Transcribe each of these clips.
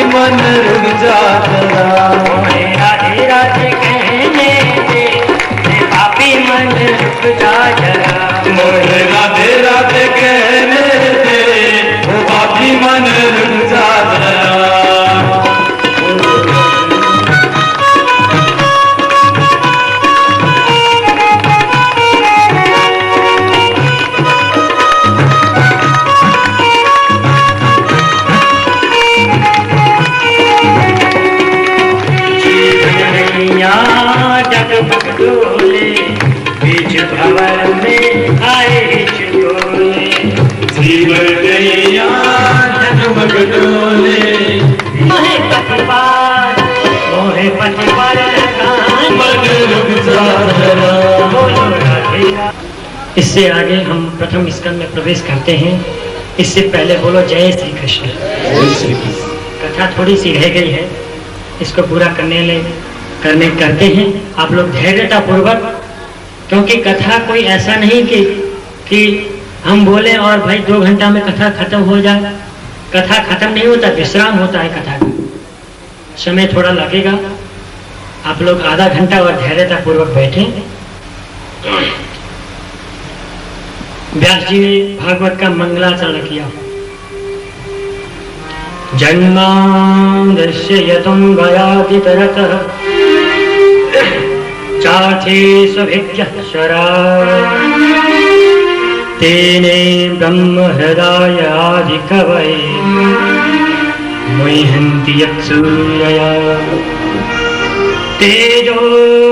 मन रुक जा जरा, मोहे राधे राधे कहने दे, पापी मन रुक जा जरा, मोहे राधे राधे कहने दे, वो पापी मन रुक जा जरा। जगमग डोले, बीच भंवर में आए हिचकोले, जीवन गैया जगमग डोले, मोहे पतिवार लगान, मन रुक जा जरा। बोलो राधे राधे। इससे आगे हम प्रथम स्कंद में प्रवेश करते हैं। इससे पहले बोलो जय श्री कृष्ण। कथा थोड़ी सी रह गई है, इसको पूरा करते हैं आप लोग धैर्यता पूर्वक, क्योंकि कथा कोई ऐसा नहीं कि हम बोले और भाई 2 घंटा में कथा खत्म हो जाए। कथा खत्म नहीं होता, विश्राम होता है कथा का, समय थोड़ा लगेगा। आप लोग आधा घंटा और धैर्यता पूर्वक बैठें। व्यास जी ने भागवत का मंगलाचरण किया। जन्मांधस्य यतं गयातितरतः चार्थे स्वभिज्ञः तेने ब्रह्म हृदय आदि कवये मुह्यन्ति यत्सूरया तेजो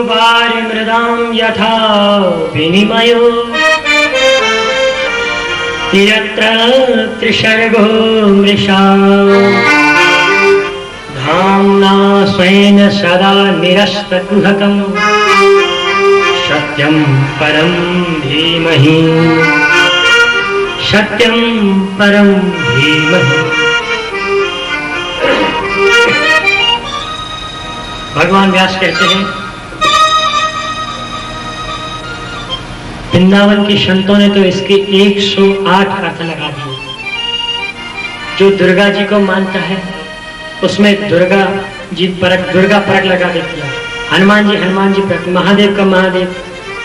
वारिमृदां यथा विनिमयो यत्र त्रिसर्गो मृषा धाम्ना स्वेन सदा निरस्तकुहकं सत्यं परं धीमहि, सत्यं परं धीमहि। भगवान व्यास कहते हैं, वृंदावन की संतों ने तो इसके 108 अर्थ लगा दिए। जो दुर्गा जी को मानता है उसमें दुर्गा परक लगा देती है, हनुमान जी परक, महादेव का महादेव,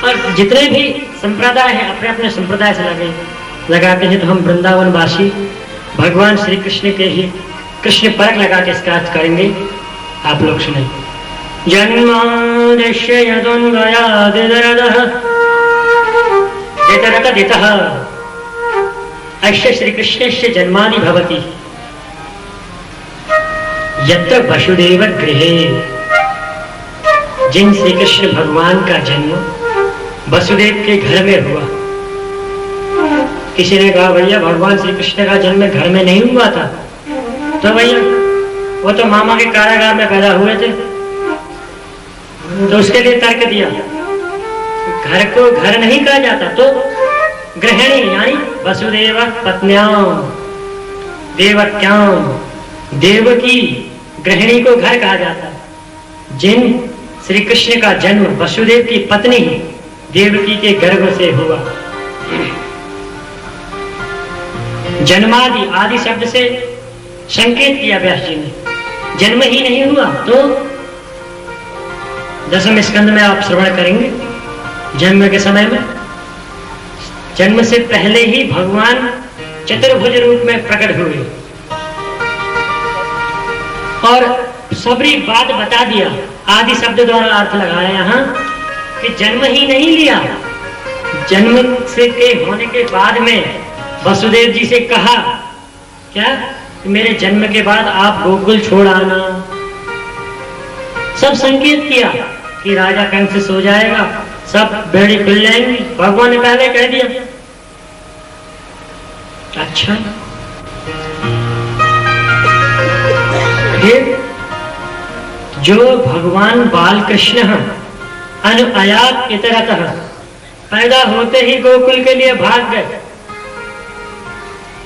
और जितने भी संप्रदाय है अपने अपने संप्रदाय से लगाते हैं। तो हम वृंदावन वासी भगवान श्री कृष्ण के ही कृष्ण परक लगा के इसका अर्थ करेंगे। आप लोग सुने। जन्माद्यस्य यदुन्वयादिदरदः अस्य श्री कृष्णस्य जन्मादि भवति यत्र वसुदेव गृहे। जिन श्री कृष्ण भगवान का जन्म वसुदेव के घर में हुआ। किसी ने कहा भैया भगवान श्री कृष्ण का जन्म घर में नहीं हुआ था, तो भैया वो तो मामा के कारागार में पैदा हुए थे। तो उसके लिए तर्क दिया, घर को घर नहीं कहा जाता, तो गृहिणी यानी वसुदेव पत्न्यां देवक्यां, देवकी गृहिणी को घर कहा जाता है। जिन श्री कृष्ण का जन्म वसुदेव की पत्नी देवकी के गर्भ से हुआ। जन्मादि, आदि शब्द से संकेत किया व्यास जी ने। जन्म ही नहीं हुआ तो 10वें स्कंद में आप श्रवण करेंगे। जन्म के समय में, जन्म से पहले ही भगवान चतुर्भुज रूप में प्रकट हुए और सबरी बात बता दिया। आदि शब्द द्वारा अर्थ लगाया यहाँ कि जन्म ही नहीं लिया। जन्म से के होने के बाद में वसुदेव जी से कहा क्या कि मेरे जन्म के बाद आप गोकुल छोड़ आना। सब संकेत किया कि राजा कंस सो जाएगा, सब बेड़ी खुल जाएंगी। भगवान ने पहले कह दिया। अच्छा, फिर जो भगवान बाल कृष्ण अनुयात इतरतः पैदा होते ही गोकुल के लिए भाग गए।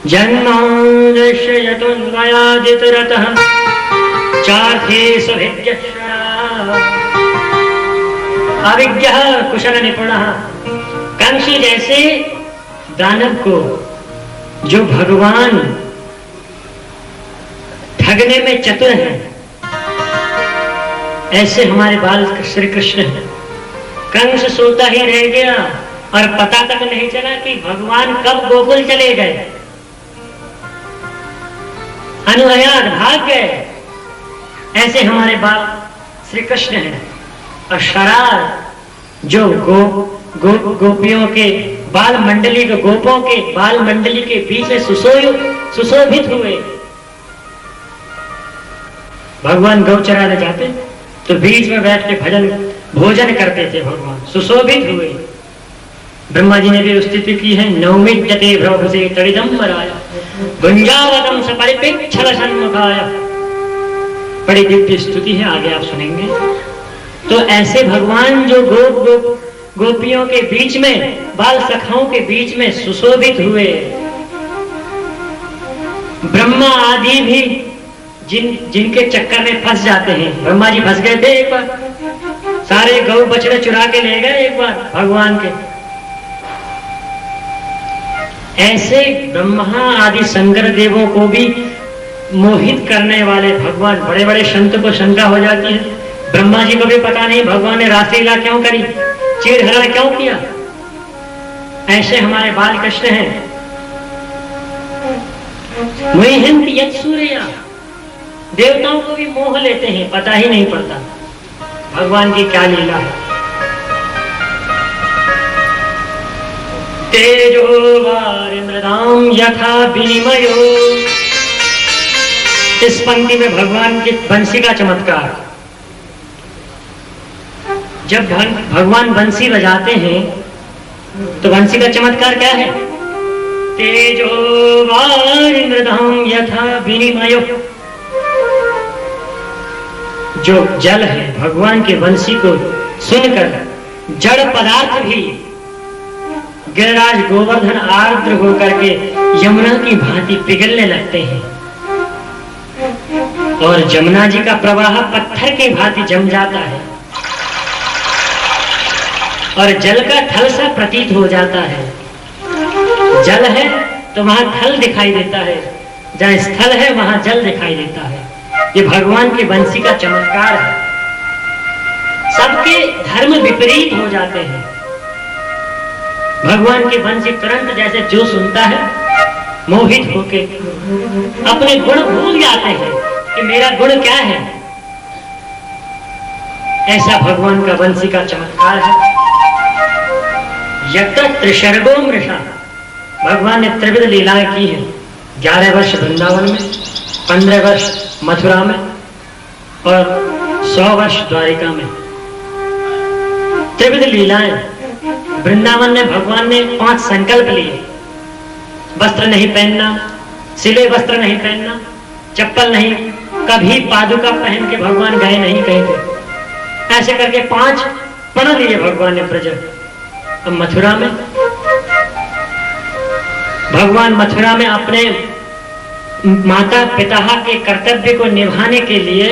जन्माद्यस्य यतुन्वयादितरतः चार्थे स्वभिज्ञः अविज्ञः कुशल निपुणः। कंस जैसे दानव को जो भगवान ठगने में चतुर हैं, ऐसे हमारे बाल श्री कृष्ण हैं। कंस सोता ही रह गया और पता तक नहीं चला कि भगवान कब गोकुल चले गए। अनुयात भाग गए, ऐसे हमारे बाल श्री कृष्ण हैं। और शरार जो गोपियों के बाल मंडली के गोपों के बाल मंडली के बीच में सुशोभित हुए। भगवान गौ चराने जाते तो बीच में बैठ के भोजन करते थे। भगवान सुशोभित हुए। ब्रह्मा जी ने भी स्तुति की है, नौमिद्यते भ्रभुसे तड़िदम्बराय गुंजावतम सपरिपेक्षल सन्मुखाय। बड़ी दिव्य स्तुति है, आगे आप सुनेंगे। तो ऐसे भगवान जो गोपियों के बीच में, बाल सखाओं के बीच में सुशोभित हुए। ब्रह्मा आदि भी जिनके चक्कर में फंस जाते हैं। ब्रह्मा जी फंस गए थे एक बार, सारे गौ बछड़े चुरा के ले गए एक बार भगवान के। ऐसे ब्रह्मा आदि शंकर देवों को भी मोहित करने वाले भगवान, बड़े बड़े संत को शंका हो जाती है, ब्रह्मा जी को भी पता नहीं भगवान ने रासलीला क्यों करी, चीर हरण क्यों किया। ऐसे हमारे बाल कृष्ण हैं। मुहिंत यत् सूर्या, देवताओं को भी मोह लेते हैं, पता ही नहीं पड़ता भगवान की क्या लीला है। तेजो वारिमृदाम यथा विनिमयो, इस पंक्ति में भगवान की बंसी का चमत्कार। जब भगवान बंसी बजाते हैं तो बंसी का चमत्कार क्या है? तेजो वारिमृदाम यथा विनिमयो, जो जल है भगवान के बंसी को सुनकर जड़ पदार्थ भी गिरिराज गोवर्धन आर्द्र होकर के यमुना की भांति पिघलने लगते हैं और जमुना जी का प्रवाह पत्थर की भांति जम जाता है और जल का थल सा प्रतीत हो जाता है। जल है तो वहां थल दिखाई देता है, जहां स्थल है वहां जल दिखाई देता है। ये भगवान की बंसी का चमत्कार है। सबके धर्म विपरीत हो जाते हैं। भगवान की बंसी तुरंत जैसे जो सुनता है मोहित होके अपने गुण भूल जाते हैं कि मेरा गुण क्या है। ऐसा भगवान का बंसी का चमत्कार है। यत्र त्रिशर्गो मृषा, भगवान ने त्रिविध लीलाएं की है। 11 वर्ष वृंदावन में, 15 वर्ष मथुरा में और 100 वर्ष द्वारिका में। त्रिविध लीलाएं। वृंदावन में भगवान ने 5 संकल्प लिए। वस्त्र नहीं पहनना, सिले वस्त्र नहीं पहनना, चप्पल नहीं, कभी पादुका पहन के भगवान गए नहीं कहीं पे। ऐसे करके 5 प्रण लिए भगवान ने प्रजा। अब मथुरा में भगवान मथुरा में अपने माता पिता के कर्तव्य को निभाने के लिए,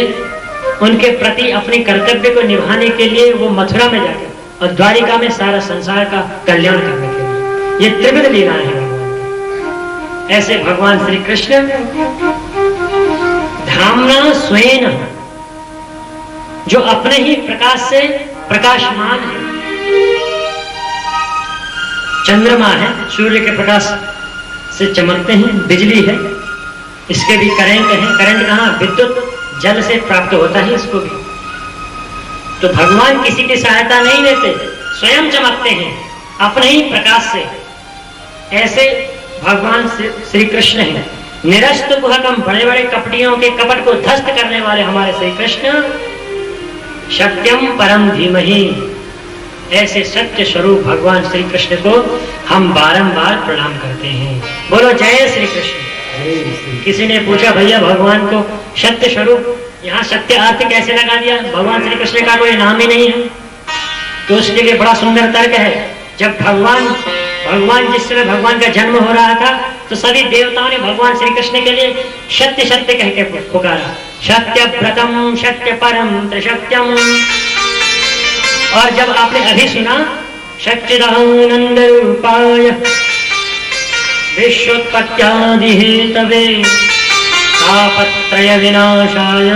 उनके प्रति अपने कर्तव्य को निभाने के लिए वो मथुरा में जाते और द्वारिका में सारा संसार का कल्याण करने के लिए। ये त्रिविध लीलाएं हैं भगवान। ऐसे भगवान श्री कृष्ण धामना स्वयं, जो अपने ही प्रकाश से प्रकाशमान है। चंद्रमा है, सूर्य के प्रकाश से चमकते हैं। बिजली है, इसके भी करंट है। करंट कहाँ? विद्युत जल से प्राप्त होता है इसको भी। तो भगवान किसी की सहायता नहीं लेते, स्वयं चमकते हैं अपने ही प्रकाश से। ऐसे भगवान श्री कृष्ण हैं। निरस्त कुहकम, बड़े बड़े कपटियों के कपट को ध्वस्त करने वाले हमारे श्री कृष्ण। सत्यम परम धीमहि, ऐसे सत्य स्वरूप भगवान श्री कृष्ण को हम बारंबार प्रणाम करते हैं। बोलो जय श्री कृष्ण। किसी ने पूछा भैया भगवान को सत्य स्वरूप, यहाँ सत्य अर्थ कैसे लगा दिया? भगवान श्री कृष्ण का कोई नाम ही नहीं है। तो उसके लिए बड़ा सुंदर तर्क है। जब भगवान जिस समय भगवान का जन्म हो रहा था तो सभी देवताओं ने भगवान श्री कृष्ण के लिए सत्य सत्य कह के पुकारा। सत्य व्रतम सत्य परम त्रिसत्यम। और जब आपने अभी सुना सच्चिदानंद रूपाय विश्वोत्पत्त्यादि हेतवे तापत्रय विनाशाय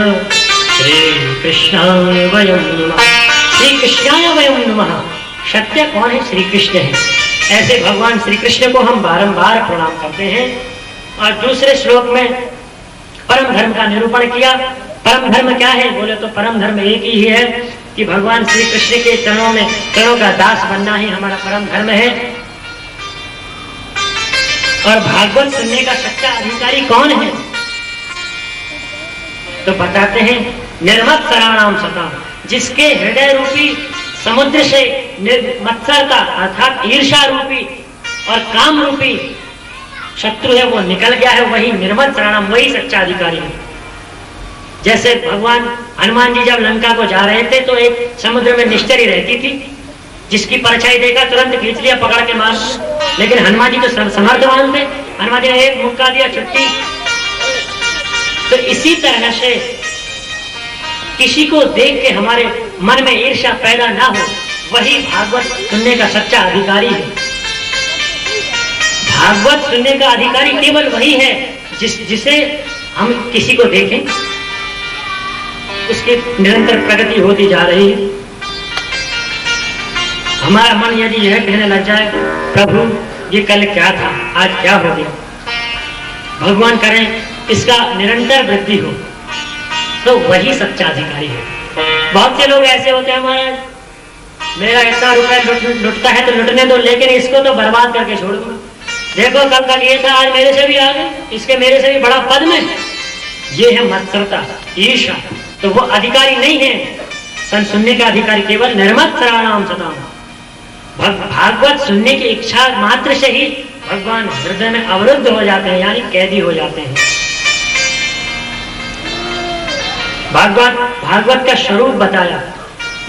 श्री कृष्णाय वयं नमः। श्री कृष्णाय वयं नमः। सत्य कौन है? श्री कृष्ण है। ऐसे भगवान श्री कृष्ण को हम बारंबार प्रणाम करते हैं। और दूसरे श्लोक में परम धर्म का निरूपण किया। परम धर्म क्या है बोले तो परम धर्म एक ही है कि भगवान श्री कृष्ण के चरणों का दास बनना ही हमारा परम धर्म है। और भागवत सुनने का सच्चा अधिकारी कौन है तो बताते हैं निर्मत्सराणाम सताम, जिसके हृदय रूपी समुद्र से मत्सरता अर्थात ईर्षा रूपी और काम रूपी शत्रु है वो निकल गया है, वही निर्मत्सराणाम, वही सच्चा अधिकारी है। जैसे भगवान हनुमान जी जब लंका को जा रहे थे तो एक समुद्र में निश्चरी रहती थी, जिसकी परछाई देखा तुरंत खींच लिया, पकड़ के मार। लेकिन हनुमान जी तो समर्थवान थे, हनुमान जी ने एक मुक्का दिया, छुट्टी। तो इसी तरह से किसी को देख के हमारे मन में ईर्ष्या पैदा ना हो, वही भागवत सुनने का सच्चा अधिकारी है। भागवत सुनने का अधिकारी केवल वही है जिसे हम किसी को देखें उसकी निरंतर प्रगति होती जा रही है। हमारा मन यदि यह कहने लग जाए प्रभु ये कल क्या था, आज क्या हो गया, भगवान करें इसका निरंतर वृद्धि हो, तो वही सच्चा अधिकारी है। बहुत से लोग ऐसे होते हैं महाराज मेरा इतना रुपया लुटता है तो लुटने दो, लेकिन इसको तो बर्बाद करके छोड़ूंगा। देखो कल ये था, आज मेरे से भी आ गए, इसके मेरे से भी बड़ा पद में। ये है मत्सरता, ईर्ष्या। तो वो अधिकारी नहीं है। सन सुनने का अधिकारी केवल निर्मत्सराणाम सताम। भागवत सुनने की इच्छा मात्र से ही भगवान हृदय में अवरुद्ध हो जाते हैं, यानी कैदी हो जाते हैं। भागवत का स्वरूप बताया।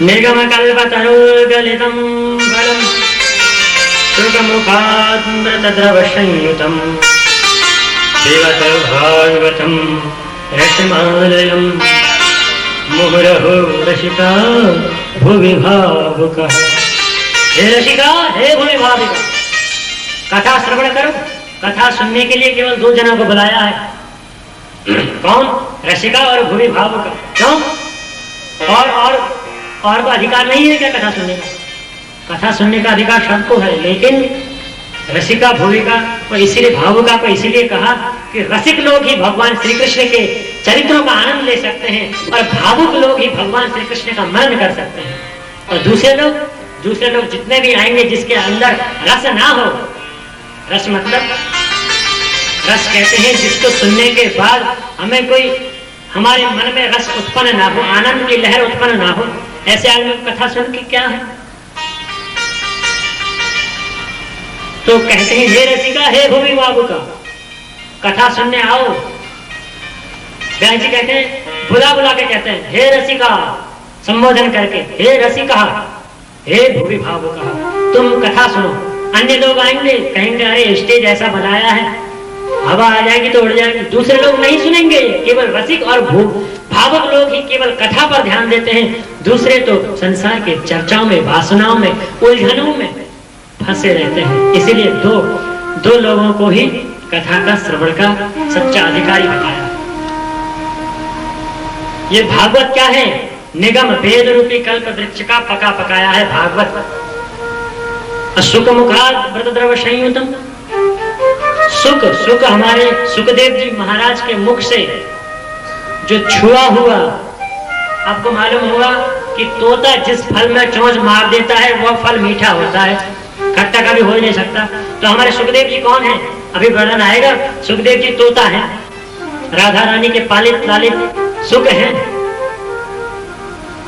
निर्गम कल्पतरुगलितं फलं सुखमुखामृतद्रव संयुतं पिबत भागवतं रसमालयं मुहुरहो रसिका भुवि भावुकः। हे रसिका, हे भुवि भावुक, कथा श्रवण करो। कथा सुनने के लिए केवल 2 जनों को बुलाया है। कौन? रसिका और भुवि भावुक। क्यों? और को अधिकार नहीं है क्या कथा सुनने का? कथा सुनने का अधिकार सबको है, लेकिन रसिका भूमिका को इसीलिए भावुका को इसीलिए कहा कि रसिक लोग ही भगवान श्री कृष्ण के चरित्रों का आनंद ले सकते हैं और भावुक लोग ही भगवान श्री कृष्ण का मनन कर सकते हैं। और दूसरे लोग जितने भी आएंगे जिसके अंदर रस ना हो, रस मतलब रस कहते हैं जिसको सुनने के बाद हमें कोई हमारे मन में रस उत्पन्न ना हो, आनंद की लहर उत्पन्न ना हो, ऐसे आदमी कथा सुन के क्या है? तो कहते हैं हे रसिका, हे भूमि भावुका, कथा सुनने आओ। व्यास जी कहते हैं बुला के कहते हैं हे रसिका, संबोधन करके हे रसिका, हे भूमि भावुका, तुम कथा सुनो। अन्य लोग आएंगे कहेंगे अरे स्टेज ऐसा बनाया है, हवा आ जाएगी तो उड़ जाएगी। दूसरे लोग नहीं सुनेंगे, केवल रसिक और भावुक लोग ही केवल कथा पर ध्यान देते हैं। दूसरे तो संसार के चर्चाओं में, वासनाओं में, उलझनों में फंसे रहते हैं। इसीलिए दो लोगों को ही कथा का श्रवण का सच्चा अधिकारी बताया। ये भागवत क्या है? निगम वेद रूपी कल्प वृक्ष का पका पकाया है भागवत। सुख मुखाद व्रतद्रव संयुतम। सुख हमारे सुखदेव जी महाराज के मुख से जो छुआ हुआ, आपको मालूम होगा कि तोता जिस फल में चोंच मार देता है वह फल मीठा होता है, खट्टा कभी हो ही नहीं सकता। तो हमारे सुखदेव जी कौन है? अभी वर्णन आएगा। सुखदेव जी तोता है, राधा रानी के पालित लालित सुख हैं।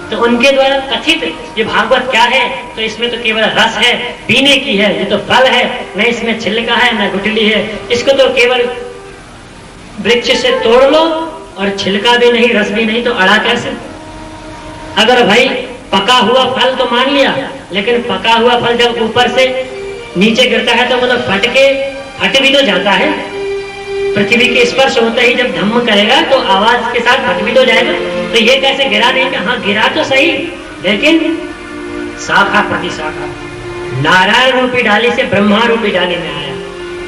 तो उनके द्वारा कथित ये भागवत क्या है? तो इसमें तो केवल रस है, पीने की है, ये तो फल है, न इसमें छिलका है न गुठली है। इसको तो केवल वृक्ष से तोड़ लो और छिलका भी नहीं, रस भी नहीं, तो अड़ा कैसे? अगर भाई पका हुआ फल तो मान लिया, लेकिन पका हुआ फल जब ऊपर से नीचे गिरता है तो मतलब फट भी तो जाता है। पृथ्वी के स्पर्श होते ही जब धम्म करेगा तो आवाज के साथ फट भी तो जाएगा। तो ये कैसे गिरा नहीं? हाँ गिरा तो सही, लेकिन शाखा प्रति शाखा, नारायण रूपी डाली से ब्रह्मा रूपी डाली में आया।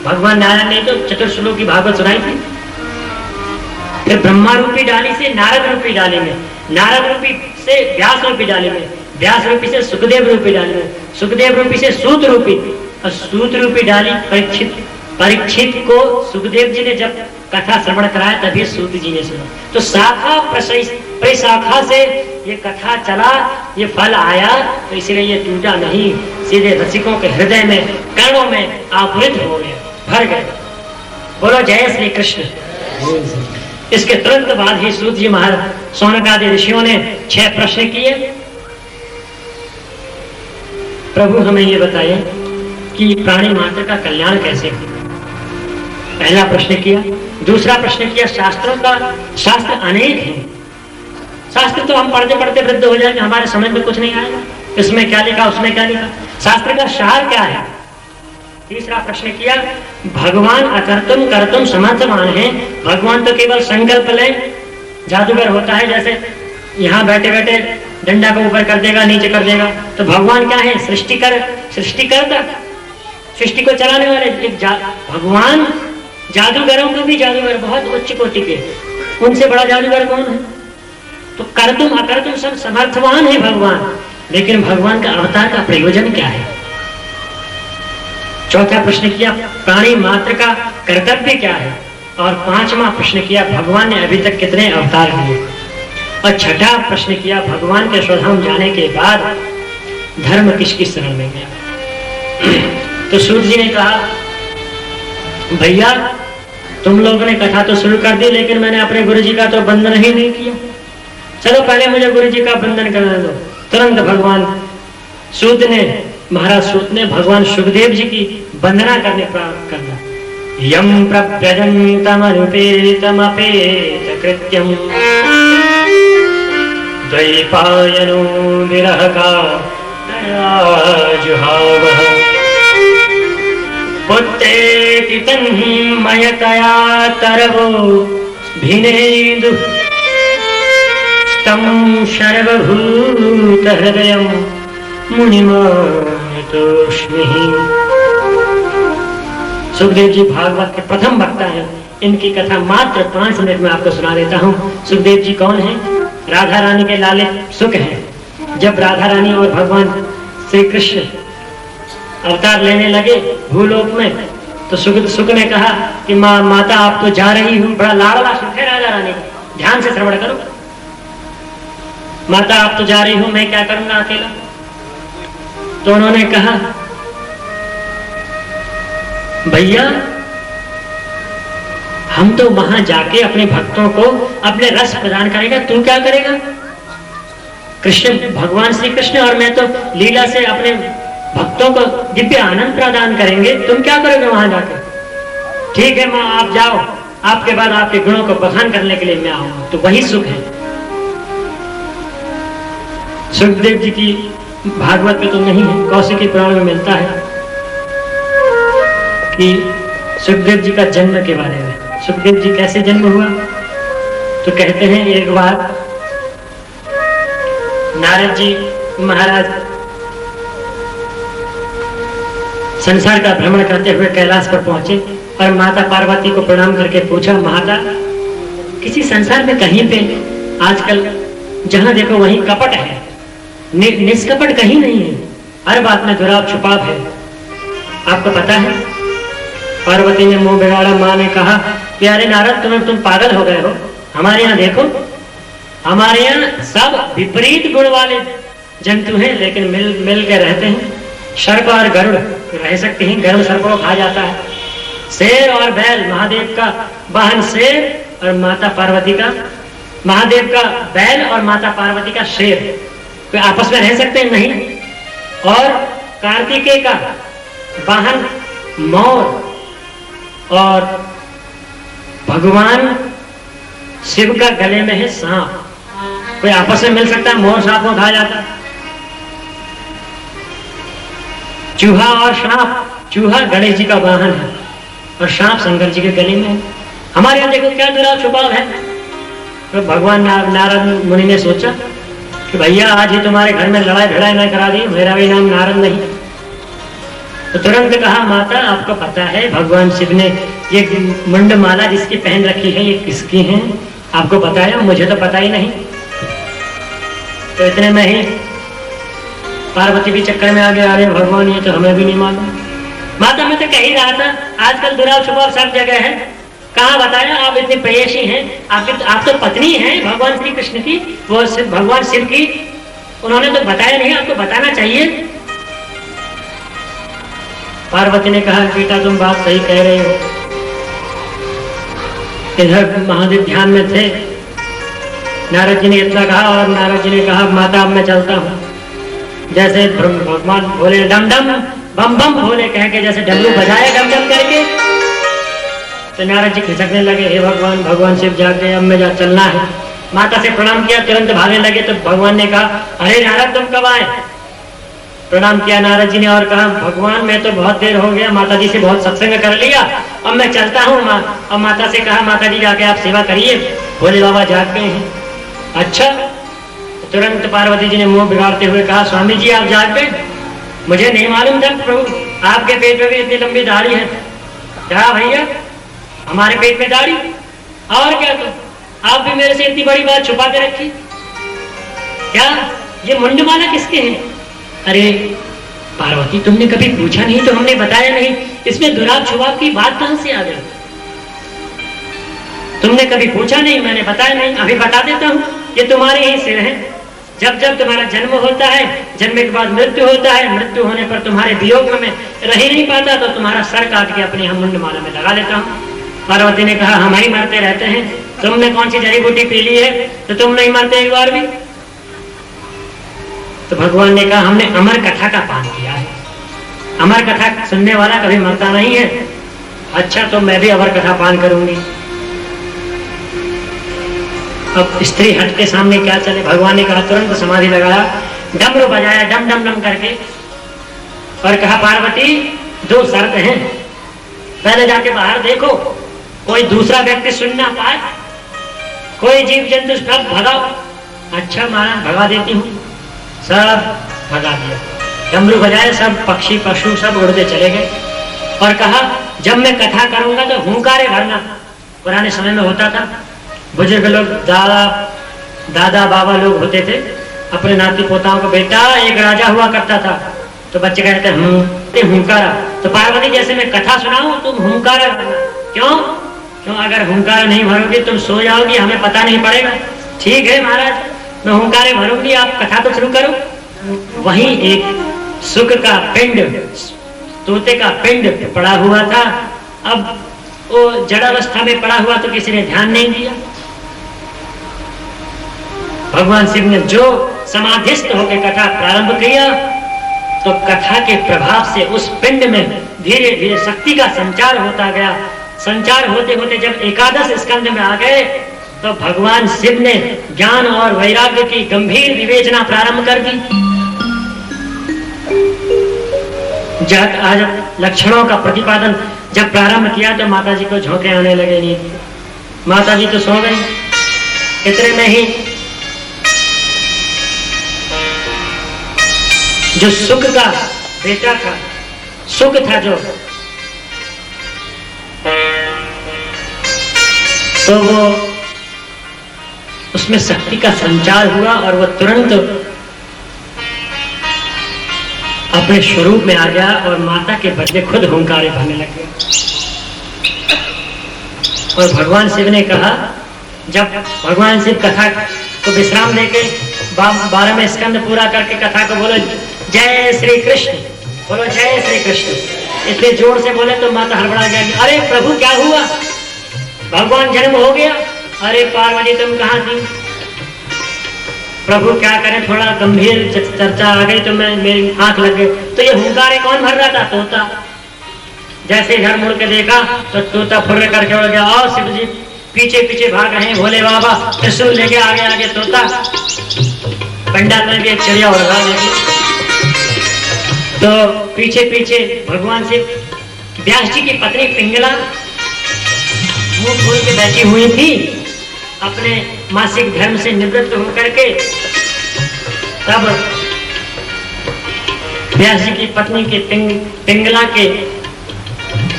भगवान नारायण ने तो चतुर्श्लोकी भागवत सुनाई थी। फिर ब्रह्मा रूपी डाली से नारद रूपी डाली में, नारद रूपी से व्यास रूपी डाली में, व्यास रूपी से सुखदेव रूपी डाली में, सुखदेव रूपी से सूत रूपी, और सूत रूपी डाली परीक्षित, परीक्षित को सुखदेव जी ने जब कथा श्रवण कराया तभी सूत जी ने सुना। तो शाखा प्रशाखा से ये कथा चला, ये फल आया, तो इसलिए ये टूटा नहीं, सीधे रसिकों के हृदय में, कर्णों में आवृत हो गया, भर गए। बोलो जय श्री कृष्ण। इसके तुरंत बाद ही सूत जी महाराज शौनक आदि ऋषियों ने 6 प्रश्न किए। प्रभु हमें ये बताइए कि प्राणी मात्र का कल्याण कैसे हो। पहला प्रश्न किया। दूसरा प्रश्न किया, शास्त्रों का, शास्त्र अनेक हैं, शास्त्र तो हम पढ़ते पढ़ते वृद्ध हो जाएंगे, हमारे समझ में कुछ नहीं आएगा, इसमें क्या लिखा उसमें क्या लिखा, शास्त्र का सार क्या है। तीसरा प्रश्न किया, भगवान अकर्तुम कर्तुम समर्थवान है, भगवान तो केवल संकल्प ले, जादूगर होता है, जैसे यहाँ बैठे बैठे डंडा को ऊपर कर देगा नीचे कर देगा, तो भगवान क्या है, सृष्टिकर्ता, सृष्टि को चलाने वाले। भगवान जादूगरों को भी जादूगर बहुत उच्च कोटि के, उनसे बड़ा जादूगर कौन है। तो कर्तुम अकर्तुम सब समर्थवान है भगवान, लेकिन भगवान का अवतार का प्रयोजन क्या है। चौथा प्रश्न किया, प्राणी मात्र का कर्तव्य क्या है, और 5वां प्रश्न किया, भगवान ने अभी तक कितने अवतार लिए, और 6ठा प्रश्न किया, भगवान के स्वधाम जाने के बाद धर्म किसकी शरण में गया। तो सूत जी ने कहा, भैया तुम लोगों ने कथा तो शुरू कर दी, लेकिन मैंने अपने गुरु जी का तो बंधन ही नहीं किया, चलो पहले मुझे गुरु जी का बंधन करने दो। तुरंत भगवान सूत ने, महाराज सूत ने भगवान सुखदेव जी की वंदना करने प्रारंभ करना। यम प्रव्रजन्तमनुपेतमपेत कृत्यम द्वैपायनो विरह का जुहावः पुत्रेति तन्मयतया तरवो भिनेदु तं सर्वभूतहृदयं मुनिमानतोऽस्मि। सुखदेव जी भागवत के प्रथम वक्ता हैं, इनकी कथा मात्र 5 मिनट में आपको सुना देता हूँ। सुखदेव जी कौन है? राधा रानी के लाले सुख हैं। जब राधा रानी और भगवान श्री कृष्ण अवतार लेने लगे भूलोक में, तो सुख ने कहा कि माता आप तो जा रही हूँ, बड़ा लाडला सुख है राधा रानी का, ध्यान से श्रवण करो। माता आप तो जा रही हूँ, मैं क्या करूंगा अकेला। तो उन्होंने कहा, भैया हम तो वहां जाके अपने भक्तों को अपने रस प्रदान करेगा, तू क्या करेगा। कृष्ण भगवान श्री कृष्ण और मैं तो लीला से अपने भक्तों को दिव्य आनंद प्रदान करेंगे, तुम क्या करोगे वहां जाकर। ठीक है माँ आप जाओ, आपके बाद आपके गुणों को बखान करने के लिए मैं आऊंगा। तो वही सुख है। सुखदेव जी की भागवत में तो नहीं है, कौशिकी पुराण में मिलता है कि सुखदेव जी का जन्म के बारे में। सुखदेव जी कैसे जन्म हुआ, तो कहते हैं एक बार नारद जी महाराज संसार का भ्रमण करते हुए कैलाश पर पहुंचे और माता पार्वती को प्रणाम करके पूछा, माता किसी संसार में कहीं पे आजकल जहां देखो वहीं कपट है, निष्कपट कहीं नहीं है, हर बात में दुराव छुपाव है, आपको पता है। पार्वती ने मुंह बिगाड़ा। माँ ने कहा कि अरे नारद तुम पागल हो गए हो, हमारे यहाँ देखो, हमारे यहाँ सब विपरीत गुण वाले जंतु हैं, लेकिन मिल के रहते हैं। सर्प और गरुड़ रह सकते हैं, गरुड़ सर्प को खा जाता है। शेर और बैल, महादेव का वाहन शेर और माता पार्वती का, महादेव का बैल और माता पार्वती का शेर, कोई आपस में रह सकते हैं नहीं। और कार्तिकेय का वाहन मोर और भगवान शिव का गले में है सांप, कोई आपस में मिल सकता है। मोर सांप को खा जाता है। चूहा और सांप, चूहा गणेश जी का वाहन है और सांप शंकर जी के गले में है। हमारे यहाँ देखो क्या दुराव छुपाव है। तो भगवान नारद मुनि ने सोचा कि भैया आज ही तुम्हारे घर में लड़ाई भिड़ाई न करा दी, मेरा भी नाम नारद नहीं। तो तुरंत कहा, माता आपको पता है भगवान शिव ने ये मुंड माला जिसकी पहन रखी है ये किसकी है। आपको बताया? मुझे तो पता ही नहीं। तो इतने में ही पार्वती भी चक्कर में आ गया, अरे भगवान ये तो हमें भी नहीं मालूम। माता मैं तो कह ही रहा था आजकल दुराव छुपाव सब जगह है, कहाँ बताया? आप इतनी प्रेयसी हैं, आप तो पत्नी हैं भगवान श्री कृष्ण की, वो भगवान शिव की, उन्होंने तो बताया नहीं, आपको बताना चाहिए। पार्वती ने कहा बेटा तुम बात सही कह रहे हो। इधर महादेव ध्यान में थे, नारद जी ने इतना कहा और नारद जी ने कहा माता अब मैं चलता हूँ। जैसे भगवान बोले डम डम बम बम भोले कह के जैसे डमरू बजाए डम डम करके, तो नारद जी खिसकने लगे, हे भगवान, भगवान शिव जाग गए, अब मैं जा चलना है। माता से प्रणाम किया, तुरंत भागने लगे। तो भगवान ने कहा अरे नारद तुम कब आए? प्रणाम किया नारद जी ने और कहा भगवान मैं तो बहुत देर हो गया, माता जी से बहुत सत्संग कर लिया, अब मैं चलता हूँ। अब माता से कहा माता जी जाके आप सेवा करिए, भोले बाबा जाग गए हैं। अच्छा। तुरंत पार्वती जी ने मुंह बिगाड़ते हुए कहा स्वामी जी आप जाग गए, मुझे नहीं मालूम था प्रभु, आपके पेट में भी इतनी लंबी दाढ़ी है। क्या भैया हमारे पेट में दाढ़ी? और क्या? तो आप भी मेरे से इतनी बड़ी बात छुपा के रखी क्या? ये मुंडमाला किसके हैं? अरे पार्वती तुमने कभी पूछा नहीं तो हमने बताया नहीं, इसमें दुराव छुपाव की बात कहां से आ गई? तुमने कभी पूछा नहीं, मैंने बताया नहीं, अभी बता देता हूँ। ये तुम्हारे ही सिर हैं। जब जब तुम्हारा जन्म होता है, जन्म के बाद मृत्यु होता है, मृत्यु होने पर तुम्हारे वियोग में मैं रह ही नहीं पाता, तो तुम्हारा सर काट के अपने हम मुंडमाला में लगा लेता हूँ। पार्वती ने कहा हम ही मरते रहते हैं, तुमने कौन सी जड़ी बूटी पी ली है तो तुम नहीं मरते एक बार भी? तो भगवान ने कहा हमने अमर कथा का पान किया है, अमर कथा सुनने वाला कभी मरता नहीं है। अच्छा तो मैं भी अमर कथा पान करूंगी। अब स्त्री हट के सामने क्या चले? भगवान ने कहा तुरंत समाधि लगाया, डमरू बजाया डम डम डम करके और कहा पार्वती दो शर्त हैं, पहले जाके बाहर देखो कोई दूसरा व्यक्ति सुन ना पाए, कोई जीव जंतु सब भगाओ। अच्छा महाराज भगा देती हूँ। सब भगा दिया, डमरू बजाए, सब पक्षी पशु सब उड़ते चले गए और कहा जब मैं कथा करूंगा तो हुंकारे भरना। पुराने समय में होता था, बुजुर्ग लोग दादा बाबा लोग होते थे, अपने नाती पोताओं को बेटा एक राजा हुआ करता था, तो बच्चे कहते हुंकारा। तो पार्वती जैसे मैं कथा सुनाऊं तुम हुंकारा भरना। क्यों? अगर हुंकारा नहीं भरोगे तुम सो जाओगी, हमें पता नहीं पड़ेगा। ठीक है महाराज मैं हुंकारे भरूंगी, आप कथा तो शुरू करो। वहीं एक सुख का पिंड, तोते का पिंड पड़ा हुआ था। अब वो जड़ावस्था में पड़ा हुआ तो किसी ने ध्यान नहीं दिया। भगवान शिव ने जो समाधिस्थ होकर कथा प्रारंभ किया तो कथा के प्रभाव से उस पिंड में धीरे धीरे शक्ति का संचार होता गया। संचार होते होते जब एकादश स्कंद में आ गए तो भगवान शिव ने ज्ञान और वैराग्य की गंभीर विवेचना प्रारंभ कर दी। जब आज लक्षणों का प्रतिपादन जब प्रारंभ किया तो माता जी को झोंके आने लगे। नहीं, माता जी तो सो गई। इतने में ही जो सुख का बेटा था, सुख था जो, तो वो उसमें शक्ति का संचार हुआ और वो तुरंत अपने स्वरूप में आ गया और माता के बदले खुद हुंकारे भरने लग गया। और भगवान शिव ने कहा, जब भगवान शिव कथा को विश्राम देके 12वें स्कंद पूरा करके कथा को बोले जय श्री कृष्ण, बोलो जय श्री कृष्ण, इतने जोर से बोले तो माता हड़बड़ा गया। अरे प्रभु क्या हुआ? भगवान जन्म हो गया? अरे पार्वती तुम कहाँ थी? प्रभु क्या करें, थोड़ा गंभीर चर्चा आ गई तो मेरी आंख लग गई। तो ये हुंकारे कौन भर रहा था? तोता। जैसे इधर मुड़ के देखा तो तोता फुर्र करके उड़ गया और शिव जी पीछे पीछे भाग रहे हैं। भोले बाबा त्रिशूल लेके आगे आगे तोता। पंडाल में भी एक चिड़िया उड़ रहा है, तो पीछे पीछे भगवान शिव। व्यास जी की पत्नी पिंगला मुंह खोल के बैठी हुई थी, अपने मासिक धर्म से निवृत्त होकर के। तब व्यास जी की पत्नी के पिंगला के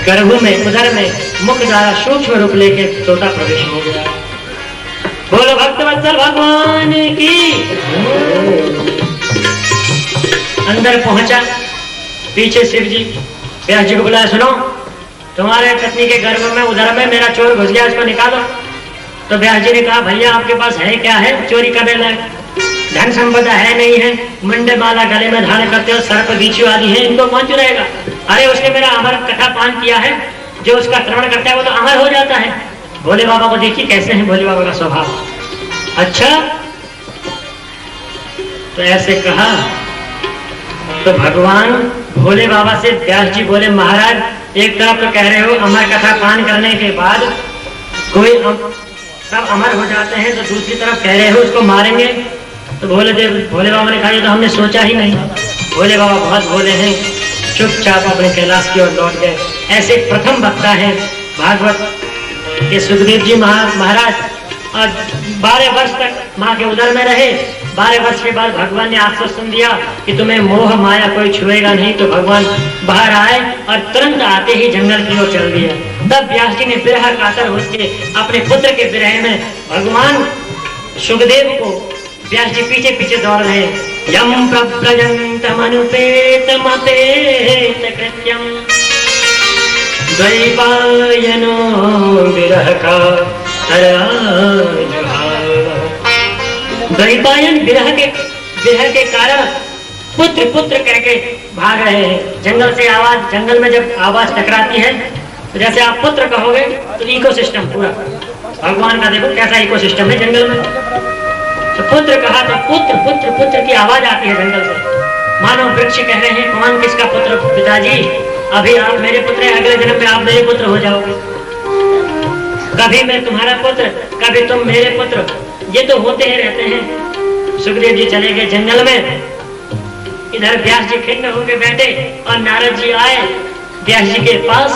गर्भ में, उदर में मुख द्वारा सूक्ष्म रूप लेके तोता प्रवेश हो गया। बोलो भक्तवत्सल भगवान की। अंदर पहुंचा, पीछे शिव जी व्यास जी को बुलाया, सुनो तुम्हारे पत्नी के गर्भ में उधर में मेरा चोर घुस गया, इसको निकालो। तो व्यास जी ने कहा भैया आपके पास है क्या है चोरी करने लायक? धन संपदा है नहीं है, मुंडे माला गले में धारण करते हो, सर्प बिच्छू आदि है, इनको कौन चुराएगा? अरे उसने मेरा अमर कथा पान किया है, जो उसका श्रवण करता है वो तो अमर हो जाता है। भोले बाबा को देखिए कैसे है भोले बाबा का स्वभाव। अच्छा, तो ऐसे कहा तो भगवान भोले बाबा से व्यास जी बोले महाराज एक तरफ तो कह रहे हो अमर कथा पान करने के बाद कोई सब अमर हो जाते हैं, तो दूसरी तरफ कह रहे हो उसको मारेंगे। तो भोले बाबा ने कहा ये तो हमने सोचा ही नहीं। भोले बाबा बहुत भोले हैं, चुपचाप अपने कैलाश की ओर लौट गए। ऐसे प्रथम वक्ता है भागवत के सुखदेव जी महाराज, और 12 वर्ष तक माँ के उदर में रहे। 12 वर्ष के बाद भगवान ने आश्वासन दिया कि तुम्हें मोह माया कोई छुएगा नहीं। तो भगवान बाहर आए और तुरंत आते ही जंगल की ओर चल दिया। तब व्यास जी ने विरह कातर होके अपने पुत्र के विरह में भगवान सुखदेव को व्यास जी पीछे पीछे दौड़ रहे। यम प्रव्रजन्तमनुपेत मपेत कृत्यम द्वैपायनो विरह का द्वैपायन विरह के कारण पुत्र पुत्र कहके भाग रहे हैं। जंगल से आवाज, जंगल में जब आवाज टकराती है तो जैसे आप पुत्र कहोगे तो इकोसिस्टम पूरा भगवान का देखो कैसा इकोसिस्टम है जंगल में। तो पुत्र कहा तो पुत्र पुत्र पुत्र की आवाज आती है जंगल से। मानो वृक्ष कह रहे हैं कौन किसका पुत्र? पिताजी अभी आप मेरे पुत्र हैं, अगले जन्म में आप मेरे पुत्र हो जाओगे। कभी मैं तुम्हारा पुत्र, कभी तुम मेरे पुत्र, ये तो होते ही रहते हैं। सुखदेव जी चले गए जंगल में। इधर व्यास जी खिन्न होकर बैठे और नारद जी आए व्यास जी के पास,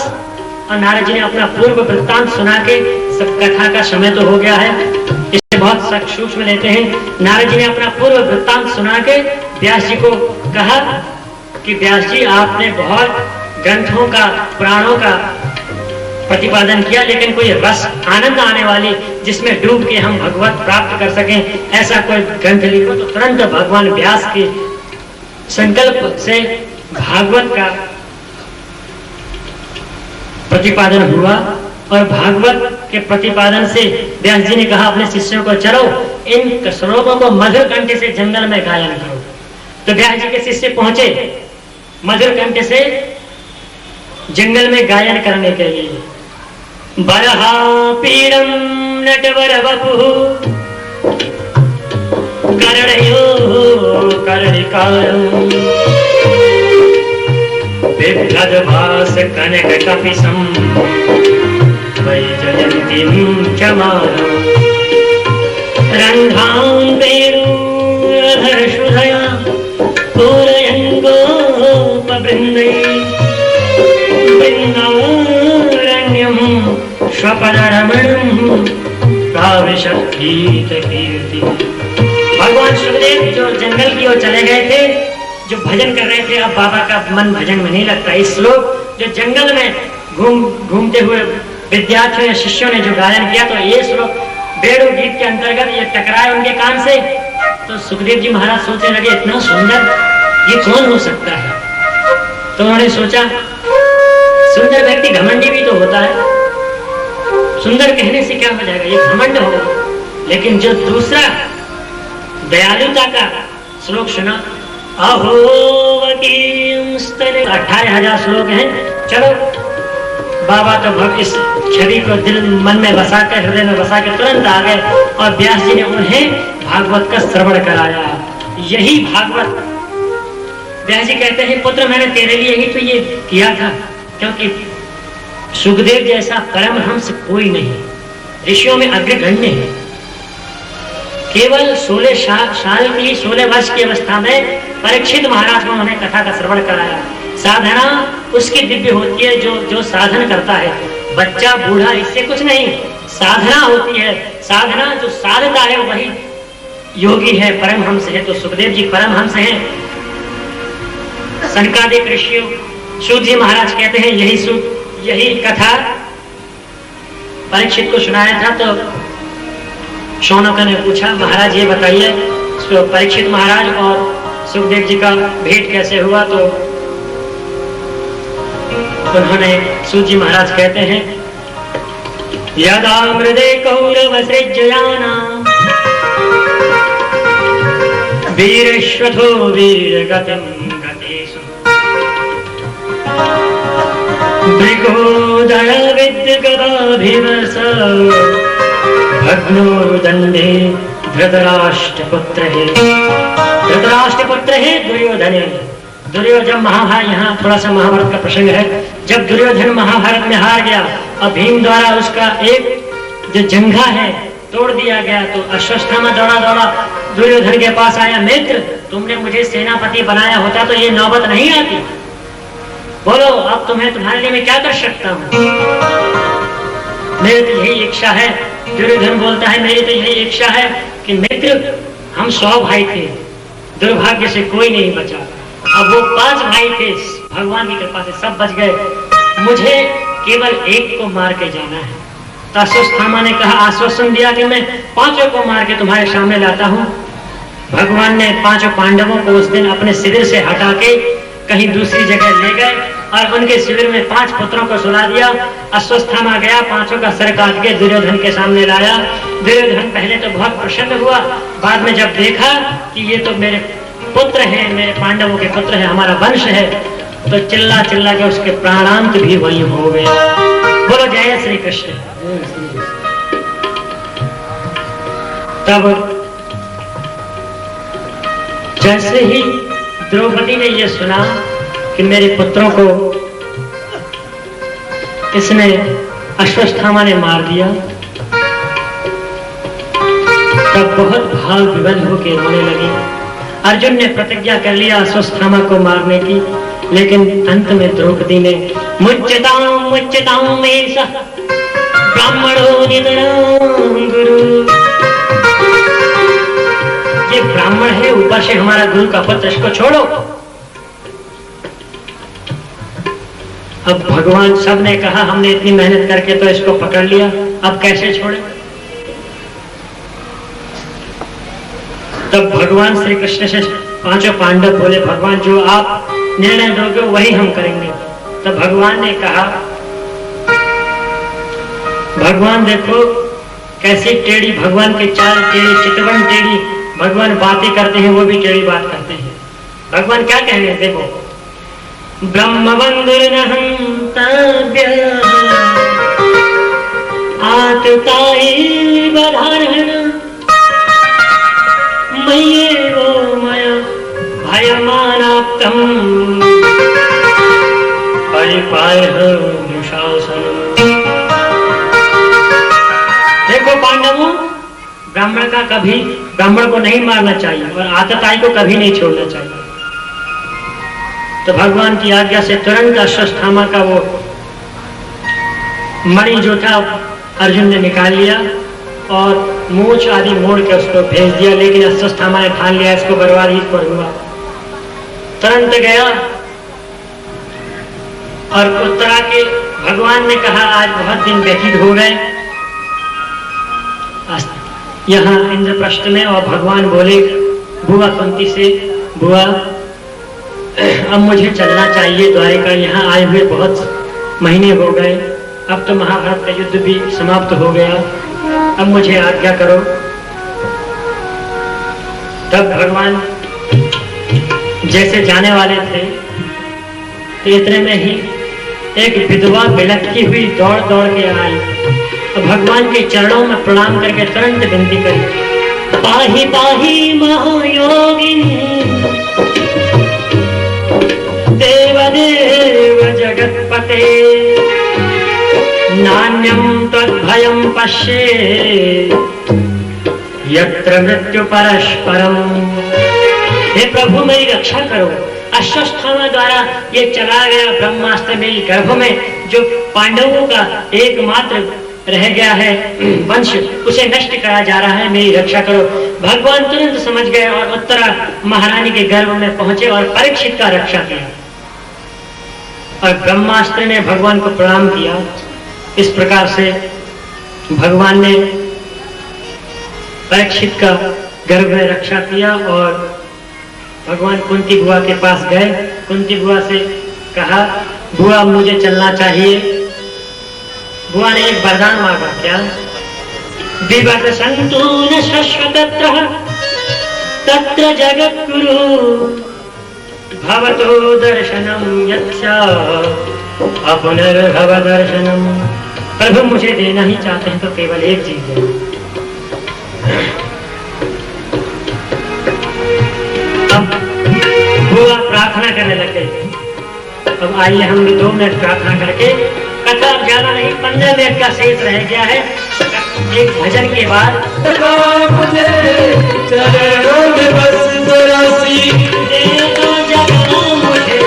और नारद जी ने अपना पूर्व वृत्तांत सुना के, सब कथा का समय तो हो गया है, इसे बहुत सूक्ष्म लेते हैं। नारद जी ने अपना पूर्व वृत्तांत सुना के व्यास जी को कहा कि व्यास जी आपने बहुत ग्रंथों का, पुराणों का प्रतिपादन किया, लेकिन कोई रस आनंद आने वाली जिसमें डूब के हम भगवत प्राप्त कर सकें, ऐसा कोई ग्रंथ लिखो। तो तुरंत भगवान व्यास के संकल्प से भागवत का प्रतिपादन हुआ, और भागवत के प्रतिपादन से व्यास जी ने कहा अपने शिष्यों को चलो इन श्लोकों को मधुर कंठ से जंगल में गायन करो। तो व्यास जी के शिष्य पहुंचे मधुर कंठ से जंगल में गायन करने के लिए। बरहा पीड़म नटवर वपुः कर्णयो कर्णिकारम् बिभ्रद्भास कनक कपिशं वैजयन्तीं च मानम् रंधां वेणुधरशुधया पूरयङ्गोपवृन्दैः वृन्दारण्यं स्वपदरमणं काव्यशक्तिकीर्ति। भगवान सुखदेव जो जंगल की ओर चले गए थे, जो भजन कर रहे थे, अब बाबा का मन भजन में नहीं लगता। इस श्लोक जो जंगल में घूमते हुए विद्यार्थियों या शिष्यों ने जो गायन किया, तो ये श्लोक वेणु गीत के अंतर्गत ये टकराए उनके कान से। तो सुखदेव जी महाराज सोचने लगे इतना सुंदर ये कौन हो सकता है? तो उन्होंने सोचा सुंदर व्यक्ति घमंडी भी तो होता है, सुंदर कहने से क्या हो जाएगा, ये घमंड होगा। लेकिन जो दूसरा दयालुता का श्लोक सुना, अहो 18,000 श्लोक हैं। चलो बाबा तो भक्त इस छवि को दिल मन में बसा कर, हृदय में बसा के तुरंत आ गए, और व्यास जी ने उन्हें भागवत का श्रवण कराया। यही भागवत व्यास जी कहते हैं पुत्र मैंने तेरे लिए ही तो ये किया था, क्योंकि सुखदेव जैसा परमहंस कोई नहीं, ऋषियों में अग्रगण्य है। केवल 16 साल की 16 वर्ष की अवस्था में परीक्षित महाराज को उन्होंने कथा का श्रवण कराया। साधना उसकी दिव्य होती है जो साधन करता है। बच्चा बूढ़ा इससे कुछ नहीं, साधना होती है। साधना जो साधता है वही योगी है, परमहंस है। तो सुखदेव जी परमहंस हैं। सनकादिक ऋषियों सूत जी महाराज कहते हैं यही कथा परीक्षित को सुनाया था। तो शौनक ने पूछा, महाराज ये बताइए परीक्षित महाराज और सुखदेव जी का भेंट कैसे हुआ? तो उन्होंने सूत जी महाराज कहते हैं, यदा मृदे कौरव सृज्ययाना वीरश्वथो वीरगतिं गतेषु भृगोदय विद्गदाभिवस भग्नोरुदण्डे धृतराष्ट्रपुत्र है दुर्योधन। दुर्योधन महाभारत, यहाँ थोड़ा सा महाभारत का प्रसंग है। जब दुर्योधन महाभारत में हार गया और भीम द्वारा उसका एक जो जंघा है तोड़ दिया गया, तो अश्वत्थामा दौड़ा दौड़ा दुर्योधन के पास आया, मित्र तुमने मुझे सेनापति बनाया होता तो ये नौबत नहीं आती, बोलो अब तुम्हारे लिए मैं क्या कर सकता हूँ? मेरी तो यही इच्छा है। दुर्योधन बोलता है, मेरी तो यही इच्छा है कि मित्र हम 100 भाई थे, दुर्भाग्य से कोई नहीं बचा। अब वो 5 भाई थे, भगवान की कृपा से सब बच गए, मुझे केवल एक को मार के जाना है। तो अश्वत्थामा ने कहा, आश्वासन दिया कि मैं 5 को मार के तुम्हारे सामने लाता हूँ। भगवान ने 5 पांडवों को उस दिन अपने शिविर से हटा के कहीं दूसरी जगह ले गए और उनके शिविर में 5 पुत्रों को सुला दिया। अश्वत्थामा गया, 5 का सर काट के दुर्योधन के सामने लाया। दुर्योधन पहले तो बहुत प्रसन्न हुआ, बाद में जब देखा कि ये तो मेरे पुत्र हैं, मेरे पांडवों के पुत्र हैं, हमारा वंश है, तो चिल्ला चिल्ला के उसके प्राणांत भी वही हो गए। बोलो जय श्री कृष्ण। तब जैसे ही द्रौपदी ने यह सुना कि मेरे पुत्रों को इसने अश्वत्थामा ने मार दिया, तब बहुत भाव विवल होकर रोने लगी। अर्जुन ने प्रतिज्ञा कर लिया अश्वत्थामा को मारने की, लेकिन अंत में द्रौपदी ने मुच्यतां मे सह ब्राह्मणो निधनं गुरु, ये ब्राह्मण है ऊपर से हमारा गुरु का पुत्र, इसको छोड़ो। अब भगवान सब ने कहा हमने इतनी मेहनत करके तो इसको पकड़ लिया, अब कैसे छोड़े? तब भगवान श्री कृष्ण से 5 पांडव बोले, भगवान जो आप निर्णय दोगे वही हम करेंगे। तब भगवान ने कहा, भगवान देखो कैसी टेढ़ी, भगवान के 4 टेढ़ी, चितवन टेढ़ी भगवान बातें करते हैं, वो भी टेढ़ी बात करते हैं। भगवान क्या कह रहे हैं देखो, ब्रह्मबंधुर्नहंतव्य आतताएव धारण मय्येवो मया भयमानाप्तम् परिपायः अनुशासनम्। देखो पांडवों, ब्राह्मण को नहीं मारना चाहिए और आतताई को कभी नहीं छोड़ना चाहिए। तो भगवान की आज्ञा से तुरंत अश्वत्थामा का वो मणि जो था अर्जुन ने निकाल लिया और मूछ आदि मोड़ के उसको भेज दिया, लेकिन अश्वत्थामा ने ठान लिया इसको बर्बाद ही करूंगा। तुरंत गया और उत्तरा के भगवान ने कहा आज बहुत दिन व्यतीत हो गए यहाँ इंद्रप्रस्थ में, और भगवान बोले बुआ कुंती से, बुआ अब मुझे चलना चाहिए द्वारिका, यहाँ आए हुए बहुत महीने हो गए, अब तो महाभारत का युद्ध भी समाप्त हो गया, अब मुझे आज्ञा करो। तब भगवान जैसे जाने वाले थे तो इतने में ही एक विधवा बिलखती हुई दौड़ दौड़ के आई और भगवान के चरणों में प्रणाम करके तुरंत विनती करी, पाही पाही महायोगिनी देवदेव जगत्पते नान्यं त्वद्भयं पश्ये यत्र मृत्यु परस्परम। हे प्रभु मेरी रक्षा करो, अश्वत्थामा द्वारा ये चला गया ब्रह्मास्त्र मेरी गर्भ में, जो पांडवों का एकमात्र रह गया है वंश, उसे नष्ट करा जा रहा है, मेरी रक्षा करो। भगवान तुरंत समझ गए और उत्तरा महारानी के गर्भ में पहुंचे और परीक्षित का रक्षा किया और ब्रह्मास्त्र ने भगवान को प्रणाम किया। इस प्रकार से भगवान ने परीक्षित का गर्भ में रक्षा किया और भगवान कुंती बुआ के पास गए। कुंती बुआ से कहा, बुआ मुझे चलना चाहिए। बुआ ने एक वरदान मांगा, क्या? विवद संतु न शश्वतत्रः तत्र जगद्गुरु भवतो दर्शनम यच्छा अपुनर्भव दर्शनम। प्रभु मुझे देना ही चाहते हैं तो केवल एक चीज है। अब बुआ प्रार्थना करने लगे। अब आइए हम 2 मिनट प्रार्थना करके, कथा ज्यादा नहीं 15 मिनट का शेष रह गया है। एक भजन के बाद मुझे चरणों में बस जरा सी दे दो जगह मुझे,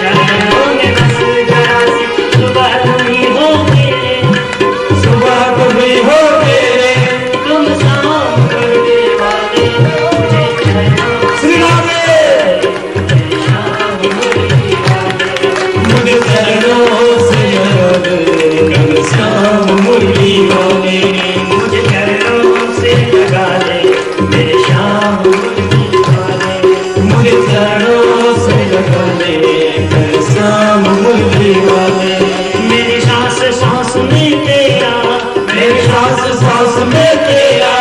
चरणों में बस जरा सी। सुबह तुम ही हो मेरे, सुबह तुम ही हो मेरे, तुम शाम करने वाले, मुझे चरणों श्री राधे से शाम करने वाले। मुझे चरणों से लगा दे घनश्याम मुरली वाले, मुझे चरणों से लगा ले मेरे श्याम मुरली वाले। मुझे चरणों से लगा दे घनश्याम मुरली वाले। मेरी सांस सांस में तेरा, मेरी सांस सांस में तेरा,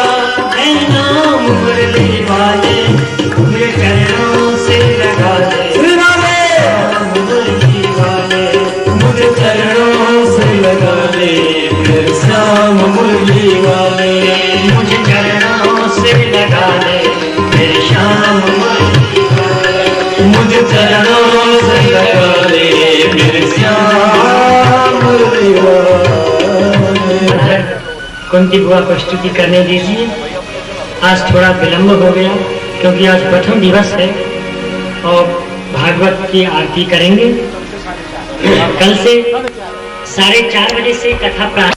है नाम मुरली वाले। मुझे चरणों से लगा ले श्री राधे मुरली वाले। मुझे चरणों से लगा दे घनश्याम मुरली वाले। मुझे चरणों से लगा ले मेरे श्याम मुरली वाले। मुझे चरणों से लगा दे मेरे श्याम मुरली वाले। कुंती बुआ को स्तुति करने दीजिए। आज थोड़ा विलंब हो गया क्योंकि आज प्रथम दिवस है और भागवत की आरती करेंगे। कल से 4:30 बजे से कथा प्रारंभ।